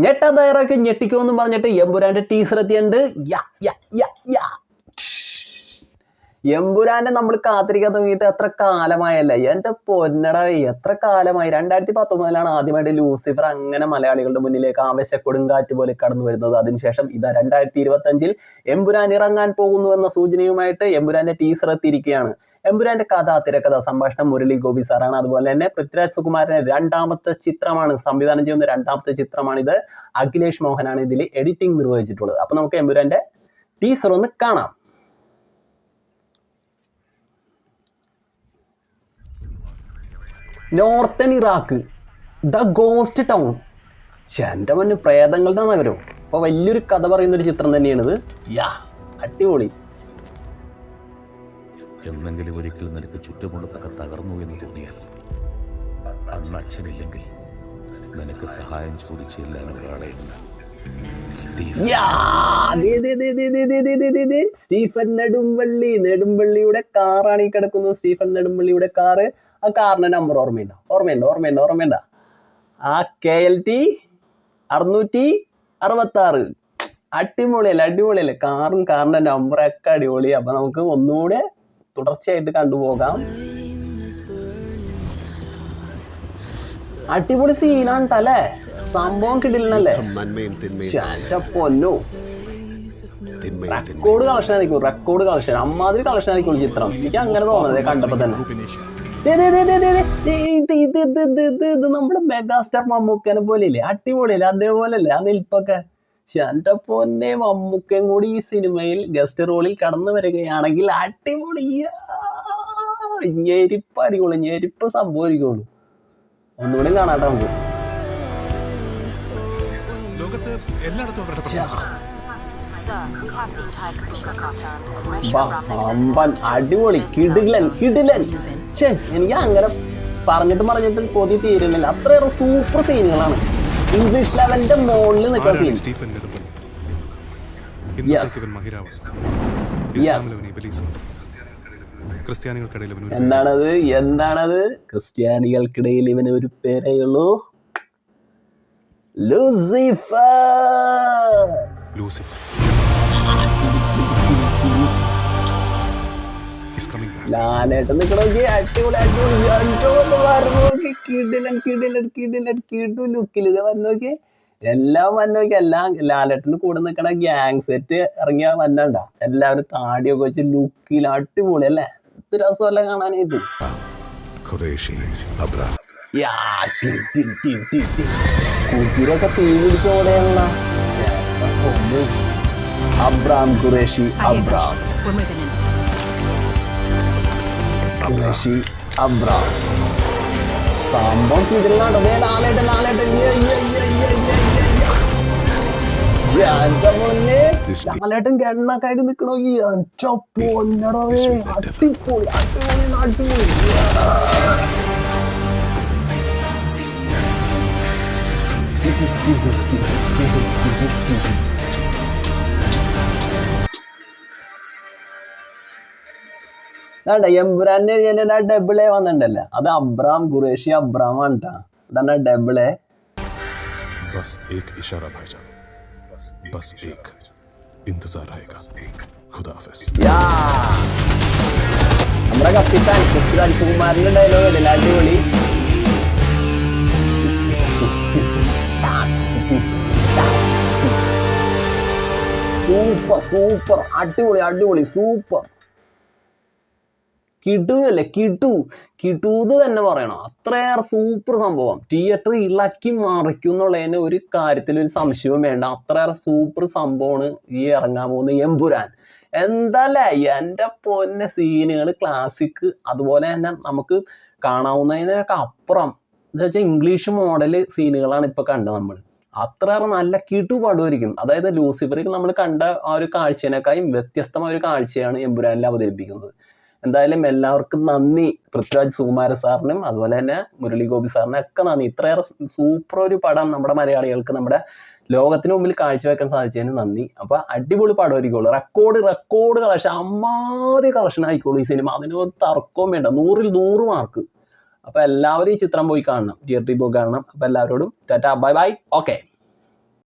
ഞെട്ടാതയറൊക്കെ ഞെട്ടിക്കുമെന്നും പറഞ്ഞിട്ട് എമ്പുരാന്റെ ടീസർ എത്തിയുണ്ട്. എമ്പുരാന്റെ നമ്മൾ കാത്തിരിക്കാൻ തുടങ്ങിയിട്ട് എത്ര കാലമായല്ലേ എൻ്റെ പൊന്നട, എത്ര കാലമായി. 2019 ആദ്യമായിട്ട് ലൂസിഫർ അങ്ങനെ മലയാളികളുടെ മുന്നിലേക്ക് ആവേശക്കൊടുങ്കാറ്റ് പോലെ കടന്നു വരുന്നത്. അതിനുശേഷം ഇതാ 2025 എമ്പുരാൻ ഇറങ്ങാൻ പോകുന്നു എന്ന സൂചനയുമായിട്ട് എമ്പുരാന്റെ ടീസർ എത്തിയിരിക്കുകയാണ്. എമ്പുരാന്റെ കഥ, തിരക്കഥ, സംഭാഷണം മുരളി ഗോപി സാറാണ്. അതുപോലെ തന്നെ പൃഥ്വിരാജ് സുകുമാരന്റെ രണ്ടാമത്തെ ചിത്രമാണ്, സംവിധാനം ചെയ്യുന്ന രണ്ടാമത്തെ ചിത്രമാണിത്. അഖിലേഷ് മോഹനാണ് ഇതിൽ എഡിറ്റിംഗ് നിർവഹിച്ചിട്ടുള്ളത്. അപ്പൊ നമുക്ക് എമ്പുരാന്റെ ടീസർ ഒന്ന് കാണാം. Northern Iraq, the ghost town. എൻ്റെ മഞ്ഞ് പ്രേതങ്ങളുടെ നഗരം. അപ്പൊ വലിയൊരു കഥ പറയുന്നൊരു ചിത്രം തന്നെയാണിത്. അടിപൊളി. എന്നെങ്കിലും ഒരിക്കൽ നിനക്ക് ചുറ്റുമുള്ളതൊക്കെ തകർന്നു എന്ന് തോന്നിയാൽ അന്ന് അച്ഛനില്ലെങ്കിൽ നിനക്ക് സഹായം ചോദിച്ചു ചെല്ലാൻ ഒരാളെ ഉണ്ട്. സ്റ്റീഫൻ നെടുമ്പള്ളിയുടെ കാറാണ് ഈ കിടക്കുന്നത്. സ്റ്റീഫൻ നെടുമ്പള്ളിയുടെ കാറ്. ആ കാറിന്റെ നമ്പർ ഓർമ്മയുണ്ടോ? ആ KLT 666. അടിപൊളിയല്ലേ കാറിന്റെ നമ്പറൊക്കെ അടിപൊളി. അപ്പൊ നമുക്ക് ഒന്നുകൂടെ തുടർച്ചയായിട്ട് കണ്ടുപോകാം. അടിപൊളി സീനാണ് അല്ലേ? സംഭവം കിട്ടില്ലല്ലേ? പൊന്നു റെക്കോർഡ് കളക്ഷൻ അമ്മാതിരി കളക്ഷൻ ആയിരിക്കും ചിത്രം. എനിക്ക് അങ്ങനെ തോന്നുന്നത് കണ്ടപ്പോ തന്നെ. ഇത് നമ്മുടെ മെഗാസ്റ്റാർ മമ്മൂക്കനെ പോലെയല്ലേ? അടിപൊളിയല്ലേ? അതേപോലെയല്ലേ ആ നിൽപ്പൊക്കെ? എൻ്റെ പൊന്നെ, മമ്മൂക്കയും കൂടി ഈ സിനിമയിൽ ഗസ്റ്റ് റോളിൽ കടന്നു വരികയാണെങ്കിൽ അടിപൊളി, ഞെരിപ്പ് സംഭവിക്കുള്ളൂ. ഒന്നുകൂടി കാണാട്ടെ നമുക്ക്. അടിപൊളി, കിടിലൻ. എനിക്ക് അങ്ങനെ പറഞ്ഞിട്ട് കൊതി തീരുന്നില്ല. അത്രയേറെ സൂപ്പർ സീനുകളാണ്. ഇംഗ്ലീഷ് ലെവലിന്റെ മുകളിൽ നിൽക്കുന്ന സീൻ. എന്താണത്? ക്രിസ്ത്യാനികൾക്കിടയിൽ ഇവന് ഒരു പേരേയുള്ളൂ, ലൂസിഫർ. ലാലേട്ടൻ നിക്കണോക്കി. അടിപൊളി. കിടു ലുക്കിൽ ഇത് വന്നോക്കി. എല്ലാം ലാലേട്ടന്റെ കൂടെ നിക്കണ ഗ്യാങ് സെറ്റ് ഇറങ്ങിയ വന്നണ്ട. എല്ലാവരും താടിയൊക്കെ വെച്ച് ലുക്കിൽ അടിപൊളി അല്ലേ? ഇത് രസമല്ല കാണാനായിട്ട്. കുതിരൊക്കെ തീപിടിച്ചോടെയുള്ള അബ്രാം ഖുറേഷി. സംഭവം ഇതിലാണ്. ലാലേട്ടൻ ഗണ്ണക്കായിട്ട് നിക്കണോ? പൊന്നടോ, അടിപൊളി. എമ്പുരാന്റെ ഡബിൾ എ വന്നിട്ടുണ്ടല്ലോ, അത് അബ്രാം ഖുറേഷി ആണ് ട്ടാ. അതാണ് ഡബിൾ എ. നമ്മുടെ കപ്പിത്താൻ പൃഥ്വിരാജ് സുകുമാരന്റെ ഡയലോഗ് അല്ലേ? അടിപൊളി. സൂപ്പർ അടിപൊളി സൂപ്പർ. കിടൂന്ന് തന്നെ പറയണം. അത്രയേറെ സൂപ്പർ സംഭവം. തിയേറ്റർ ഇളക്കി മറിക്കും എന്നുള്ളതിന് ഒരു കാര്യത്തിൽ ഒരു സംശയവും വേണ്ട. അത്രയേറെ സൂപ്പർ സംഭവമാണ് ഈ ഇറങ്ങാൻ പോകുന്ന എമ്പുരാൻ. എന്താല്ലേ എൻ്റെ പൊന്നെ, സീനുകൾ ക്ലാസിക്. അതുപോലെ തന്നെ നമുക്ക് കാണാവുന്നതിനൊക്കെ അപ്പുറം എന്ന് വെച്ചാൽ ഇംഗ്ലീഷ് മോഡൽ സീനുകളാണ് ഇപ്പൊ കണ്ടത് നമ്മൾ. അത്രയേറെ നല്ല പടമായിരിക്കും. അതായത് ലൂസിഫറിൽ നമ്മൾ കണ്ട ആ ഒരു കാഴ്ചേനേക്കാളും വ്യത്യസ്തമായ ഒരു കാഴ്ചയാണ് എമ്പുരാനിൽ അവതരിപ്പിക്കുന്നത്. എന്തായാലും എല്ലാവർക്കും നന്ദി. പൃഥ്വിരാജ് സുകുമാര സാറിനും അതുപോലെ തന്നെ മുരളി ഗോപി സാറിനും ഒക്കെ നന്ദി. ഇത്രയേറെ സൂപ്പർ ഒരു പടം നമ്മുടെ മലയാളികൾക്ക്, നമ്മുടെ ലോകത്തിന് മുമ്പിൽ കാഴ്ചവെക്കാൻ സാധിച്ചതിന് നന്ദി. അപ്പൊ അടിപൊളി പടമായിരിക്കുള്ളൂ. റെക്കോർഡ് കളക്ഷൻ, അമ്മാതിരി കളക്ഷൻ ആയിക്കോളൂ ഈ സിനിമ. അതിനൊരു തർക്കവും വേണ്ട. 100ൽ 100 മാർക്ക്. അപ്പൊ എല്ലാവരും ഈ ചിത്രം പോയി കാണണം, തിയേറ്ററിൽ പോയി കാണണം. അപ്പൊ എല്ലാവരോടും ടാറ്റാ, ബൈ. ഓക്കെ.